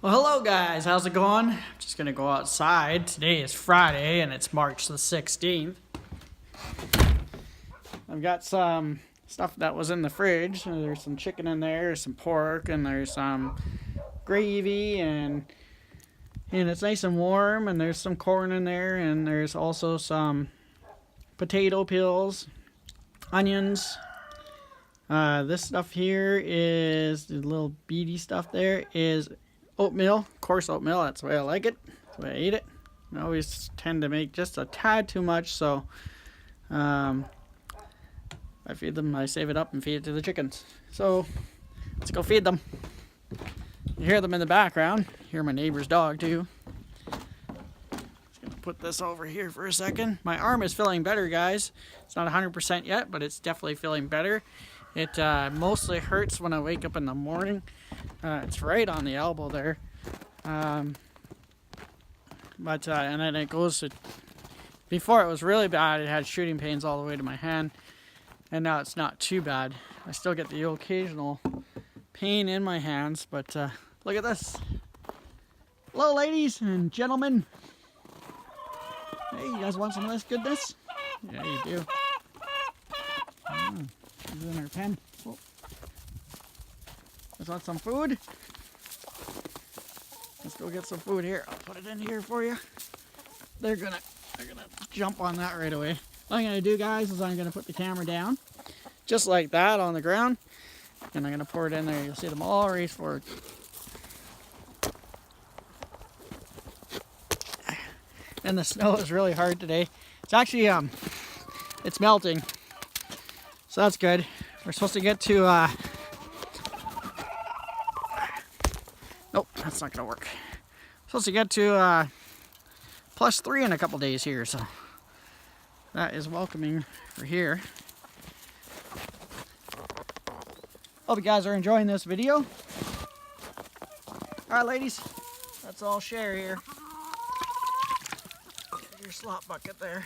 Well, hello guys, how's it going? I'm just gonna go outside. Today is Friday and it's March the 16th. I've got some stuff that was in the fridge. There's some chicken in there, some pork, and there's some gravy, and it's nice and warm, and there's some corn in there, and there's also some potato peels, onions. This stuff here is the little beady stuff there is oatmeal, coarse oatmeal. That's the way I like it. That's the way I eat it. I always tend to make just a tad too much, so I feed them. I save it up and feed it to the chickens. So let's go feed them. You hear them in the background. You hear my neighbor's dog too. Just gonna put this over here for a second. My arm is feeling better, guys. It's not 100% yet, but it's definitely feeling better. It mostly hurts when I wake up in the morning. It's right on the elbow there. And then it goes to, before it was really bad, it had shooting pains all the way to my hand. And now it's not too bad. I still get the occasional pain in my hands, but look at this. Hello ladies and gentlemen. Hey, you guys want some of this goodness? Yeah, you do. She's in her pen. Oh. Just want some food? Let's go get some food here. I'll put it in here for you. They're gonna jump on that right away. What I'm gonna do, guys, is I'm gonna put the camera down, just like that, on the ground, and I'm gonna pour it in there. You'll see them all race forward. And the snow is really hard today. It's actually it's melting. So that's good. We're supposed to get to, nope, that's not gonna work. We're supposed to get to +3 in a couple days here, so that is welcoming for here. Hope you guys are enjoying this video. Alright ladies, let's all share here. Get your slop bucket there.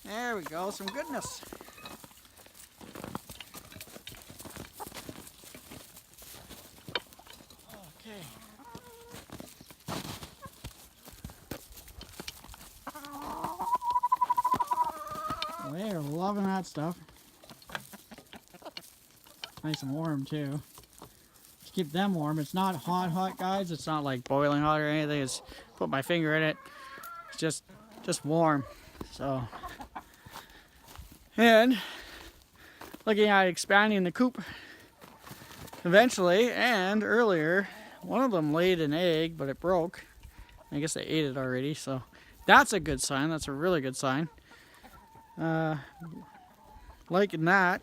There we go, some goodness. Okay. They are loving that stuff. Nice and warm too. To keep them warm. It's not hot, guys. It's not like boiling hot or anything. It's put my finger in it. It's just warm. So. And looking at expanding the coop eventually, and earlier one of them laid an egg, but it broke. I guess they ate it already, so that's a good sign. That's a really good sign. Liking that.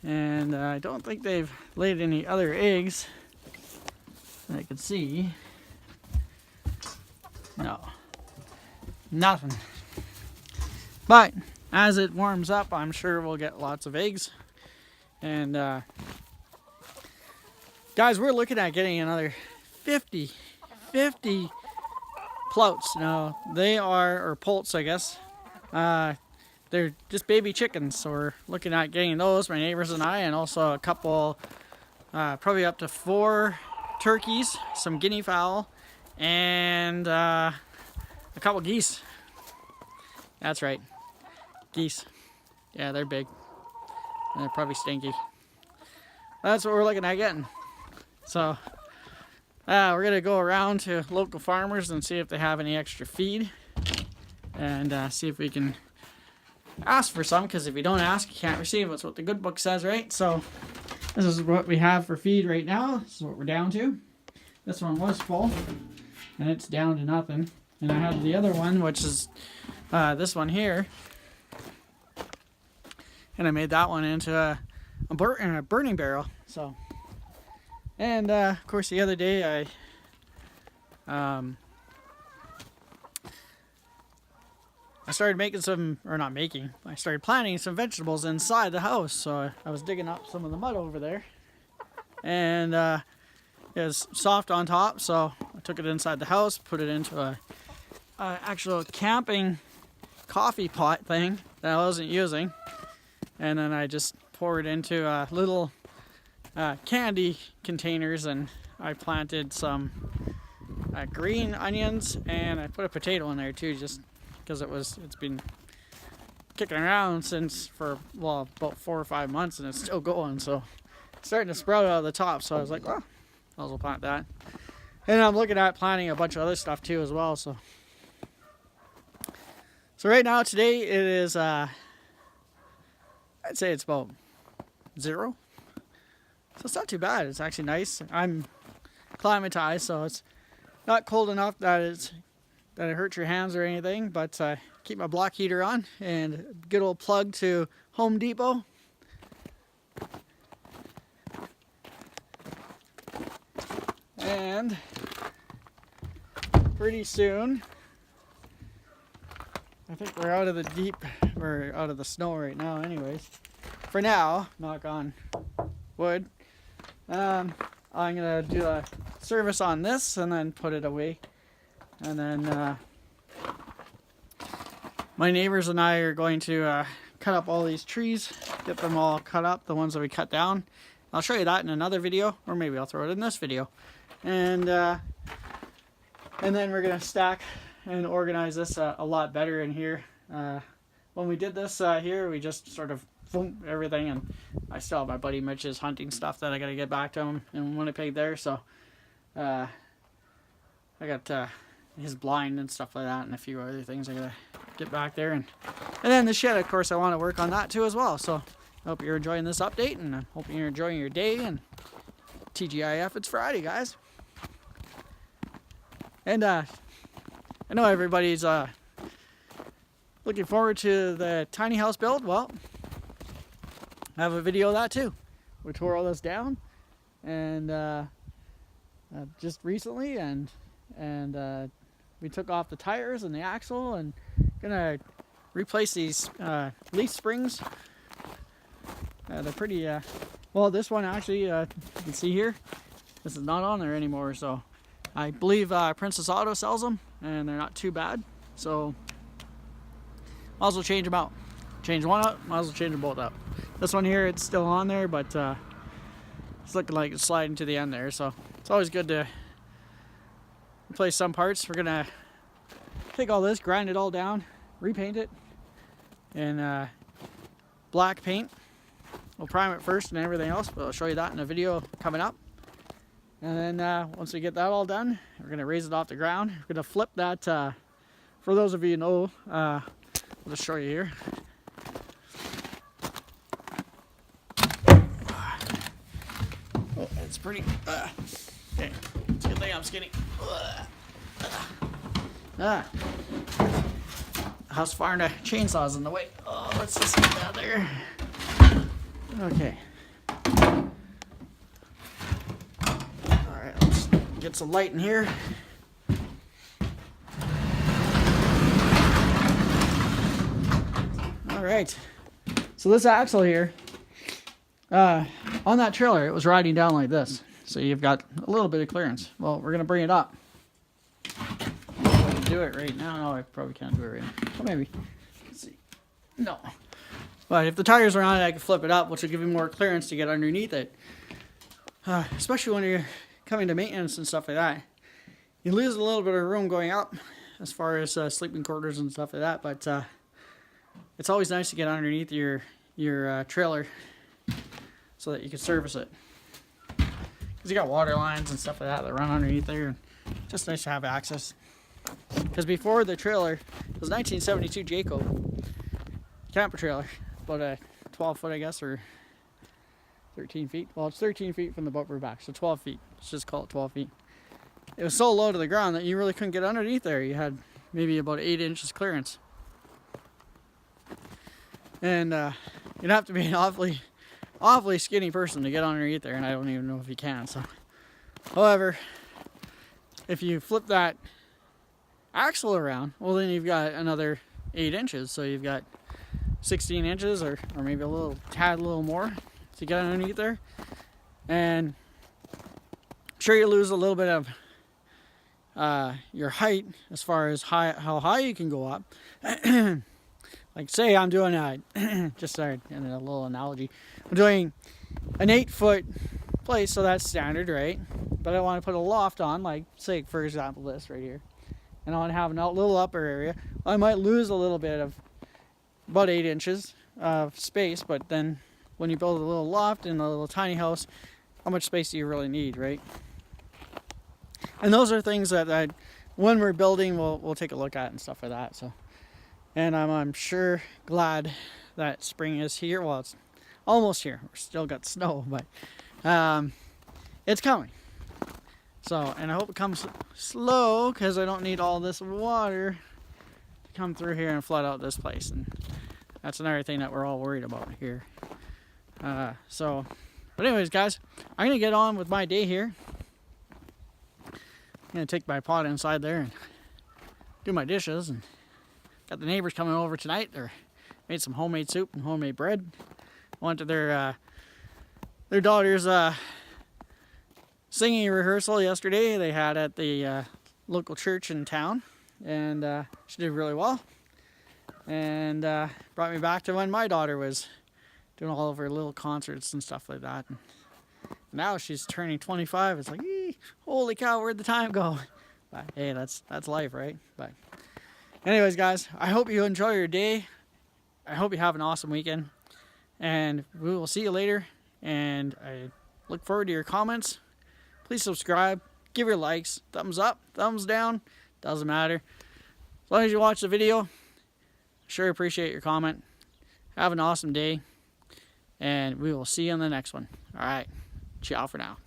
And I don't think they've laid any other eggs that I could see. No, nothing. But as it warms up, I'm sure we'll get lots of eggs. And guys, we're looking at getting another 50 plouts. Now they are, or poults, I guess. They're just baby chickens, so we're looking at getting those, my neighbors and I, and also a couple, probably up to 4 turkeys, some guinea fowl, and a couple geese. That's right. Geese. Yeah, they're big. And they're probably stinky. That's what we're looking at getting. So, we're going to go around to local farmers and see if they have any extra feed. And see if we can ask for some, because if you don't ask, you can't receive. That's what the good book says, right? So, this is what we have for feed right now. This is what we're down to. This one was full, and it's down to nothing. And I have the other one, which is this one here. And I made that one into a burning barrel. So, and of course, the other day I started making some, or not making, I started planting some vegetables inside the house. So I was digging up some of the mud over there, and it was soft on top. So I took it inside the house, put it into a actual camping coffee pot thing that I wasn't using. and then I just pour it into little candy containers, and I planted some green onions, and I put a potato in there too, just because it's been kicking around for about 4 or 5 months, and it's still going, so it's starting to sprout out of the top. So I was like, well, I'll as well plant that. And I'm looking at planting a bunch of other stuff too as well. So right now, today it is I'd say it's about 0, so it's not too bad. It's actually nice. I'm climatized, so it's not cold enough that it hurts your hands or anything, but keep my block heater on, and good old plug to Home Depot. And pretty soon, I think we're out of the snow right now anyways. For now, knock on wood. I'm gonna do a service on this and then put it away. And then my neighbors and I are going to cut up all these trees, get them all cut up, the ones that we cut down. I'll show you that in another video, or maybe I'll throw it in this video. And then we're gonna stack and organize this a lot better in here. When we did this here, we just sort of everything, and I still have my buddy Mitch's hunting stuff that I gotta get back to him in Winnipeg there. So I got his blind and stuff like that, and a few other things I gotta get back there, and then the shed, of course, I want to work on that too as well. So I hope you're enjoying this update, and I hope you're enjoying your day. And TGIF, it's Friday, guys. And I know everybody's looking forward to the tiny house build. Well, I have a video of that too. We tore all this down, and just recently, and we took off the tires and the axle, and gonna replace these leaf springs. They're pretty well, this one actually, you can see here, this is not on there anymore, so I believe Princess Auto sells them, and they're not too bad. So might as well change them out. Change one out, might as well change them both out. This one here, it's still on there, but it's looking like it's sliding to the end there, so it's always good to replace some parts. We're gonna take all this, grind it all down, repaint it in black paint. We'll prime it first and everything else, but I'll show you that in a video coming up. And then once we get that all done, we're gonna raise it off the ground. We're gonna flip that, for those of you who know, I'll just show you here. Oh, it's pretty, okay, it's a good thing I'm skinny. House fire and a chainsaw's in the way. Oh, let's just get that there. Okay. Alright, let's get some light in here. Alright. So this axle here, on that trailer, it was riding down like this. So you've got a little bit of clearance. Well, we're going to bring it up. I can do it right now. No, I probably can't do it right now. Well, maybe. Let's see. No. But if the tires are on it, I can flip it up, which will give you more clearance to get underneath it. Especially when you're coming to maintenance and stuff like that. You lose a little bit of room going up as far as sleeping quarters and stuff like that. But it's always nice to get underneath your trailer so that you can service it. Because you got water lines and stuff like that run underneath there. And just nice to have access. Because before the trailer, it was 1972 Jayco camper trailer. About a 12 foot, I guess, or 13 feet. Well, it's 13 feet from the bumper back, so 12 feet. Let's just call it 12 feet. It was so low to the ground that you really couldn't get underneath there. You had maybe about 8 inches clearance. And you'd have to be an awfully skinny person to get underneath there, and I don't even know if you can. So, however, if you flip that axle around, well, then you've got another 8 inches. So you've got 16 inches, or maybe a little more to get underneath there. And sure, you lose a little bit of your height as far as how high you can go up. like say I'm doing a, just sorry, in a little analogy, I'm doing an 8-foot place, so that's standard, right? But I want to put a loft on, like say for example this right here, and I want to have a little upper area. I might lose a little bit of about 8 inches of space, but then when you build a little loft in a little tiny house, how much space do you really need, right? And those are things that when we're building, we'll take a look at and stuff like that. So, and I'm sure glad that spring is here. Well, it's almost here. We're still got snow, but it's coming. So, and I hope it comes slow because I don't need all this water to come through here and flood out this place. And that's another thing that we're all worried about here. But anyways, guys, I'm gonna get on with my day here. I'm gonna take my pot inside there and do my dishes, and got the neighbors coming over tonight. They made some homemade soup and homemade bread. Went to their daughter's singing rehearsal yesterday. They had at the local church in town, and she did really well. And brought me back to when my daughter was doing all of her little concerts and stuff like that. And now she's turning 25. It's like, holy cow, where'd the time go? But hey, that's life, right? But anyways, guys, I hope you enjoy your day. I hope you have an awesome weekend. And we will see you later. And I look forward to your comments. Please subscribe. Give your likes. Thumbs up, thumbs down. Doesn't matter. As long as you watch the video, sure appreciate your comment. Have an awesome day. And we will see you on the next one. All right. Ciao for now.